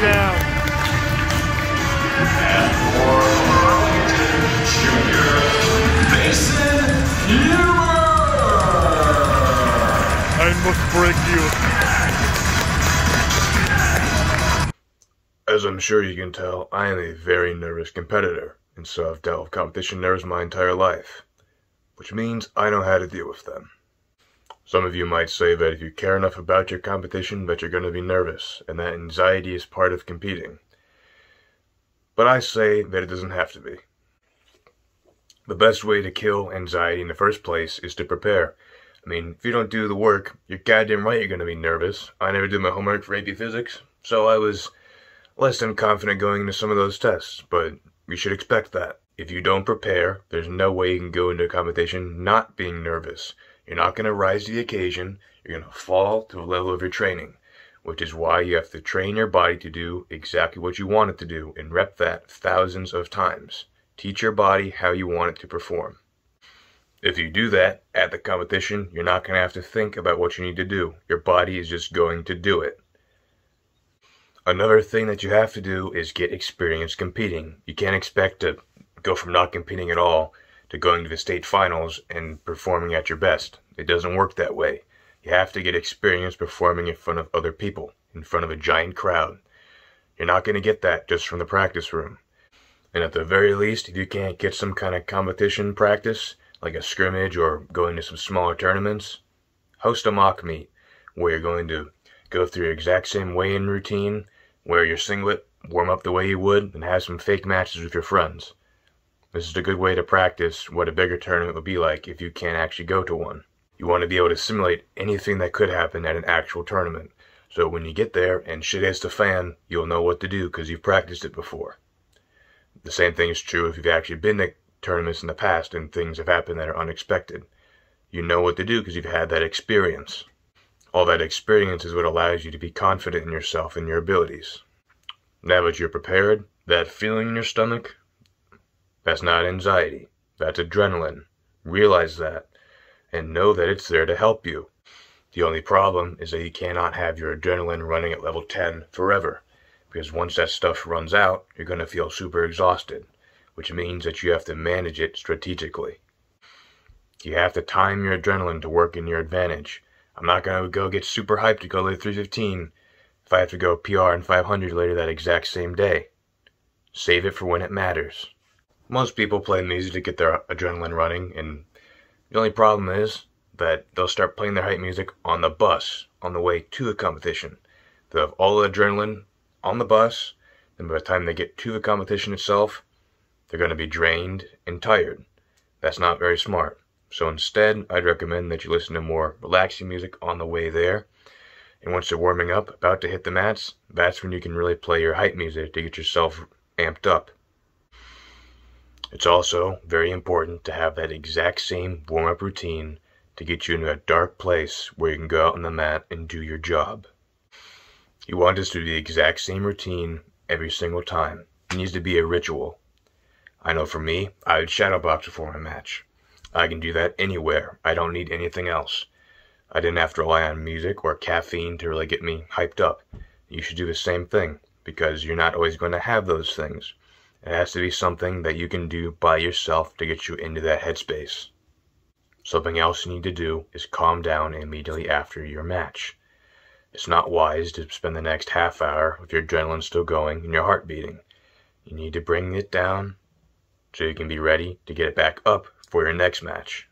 down. And for Arlington Junior, Mason Huber. I must break you. As I'm sure you can tell, I am a very nervous competitor, and so I've dealt with competition nerves my entire life, which means I know how to deal with them. Some of you might say that if you care enough about your competition that you're going to be nervous, and that anxiety is part of competing. But I say that it doesn't have to be. The best way to kill anxiety in the first place is to prepare. I mean, if you don't do the work, you're goddamn right you're going to be nervous. I never did my homework for AP Physics, so I was less than confident going into some of those tests, but you should expect that. If you don't prepare, there's no way you can go into a competition not being nervous. You're not going to rise to the occasion, you're going to fall to the level of your training, which is why you have to train your body to do exactly what you want it to do and rep that thousands of times. Teach your body how you want it to perform. If you do that at the competition, you're not going to have to think about what you need to do. Your body is just going to do it. Another thing that you have to do is get experience competing. You can't expect to go from not competing at all to going to the state finals and performing at your best. It doesn't work that way. You have to get experience performing in front of other people, in front of a giant crowd. You're not going to get that just from the practice room. And at the very least, if you can't get some kind of competition practice, like a scrimmage or going to some smaller tournaments, host a mock meet where you're going to go through your exact same weigh-in routine, wear your singlet, warm up the way you would, and have some fake matches with your friends. This is a good way to practice what a bigger tournament would be like if you can't actually go to one. You want to be able to simulate anything that could happen at an actual tournament, so when you get there and shit hits the fan, you'll know what to do because you've practiced it before. The same thing is true if you've actually been to tournaments in the past and things have happened that are unexpected. You know what to do because you've had that experience. All that experience is what allows you to be confident in yourself and your abilities. Now that you're prepared, that feeling in your stomach, that's not anxiety, that's adrenaline. Realize that, and know that it's there to help you. The only problem is that you cannot have your adrenaline running at level 10 forever, because once that stuff runs out, you're going to feel super exhausted, which means that you have to manage it strategically. You have to time your adrenaline to work in your advantage. I'm not going to go get super hyped to go to 315 if I have to go PR in 500 later that exact same day. Save it for when it matters. Most people play music to get their adrenaline running, and the only problem is that they'll start playing their hype music on the bus on the way to the competition. They'll have all the adrenaline on the bus, and by the time they get to the competition itself, they're going to be drained and tired. That's not very smart. So instead, I'd recommend that you listen to more relaxing music on the way there. And once you're warming up, about to hit the mats, that's when you can really play your hype music to get yourself amped up. It's also very important to have that exact same warm-up routine to get you into a dark place where you can go out on the mat and do your job. You want this to be the exact same routine every single time. It needs to be a ritual. I know for me, I would shadowbox before my match. I can do that anywhere. I don't need anything else. I didn't have to rely on music or caffeine to really get me hyped up. You should do the same thing, because you're not always going to have those things. It has to be something that you can do by yourself to get you into that headspace. Something else you need to do is calm down immediately after your match. It's not wise to spend the next half hour with your adrenaline still going and your heart beating. You need to bring it down so you can be ready to get it back up for your next match.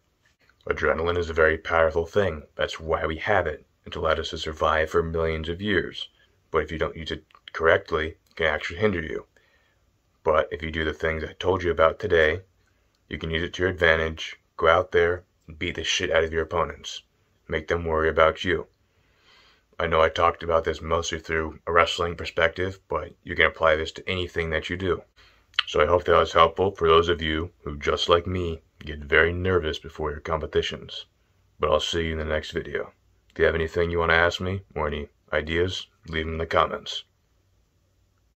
Adrenaline is a very powerful thing. That's why we have it. It's allowed us to survive for millions of years. But if you don't use it correctly, it can actually hinder you. But if you do the things I told you about today, you can use it to your advantage, go out there, and beat the shit out of your opponents. Make them worry about you. I know I talked about this mostly through a wrestling perspective, but you can apply this to anything that you do. So I hope that was helpful for those of you who, just like me, get very nervous before your competitions. But I'll see you in the next video. If you have anything you want to ask me, or any ideas, leave them in the comments.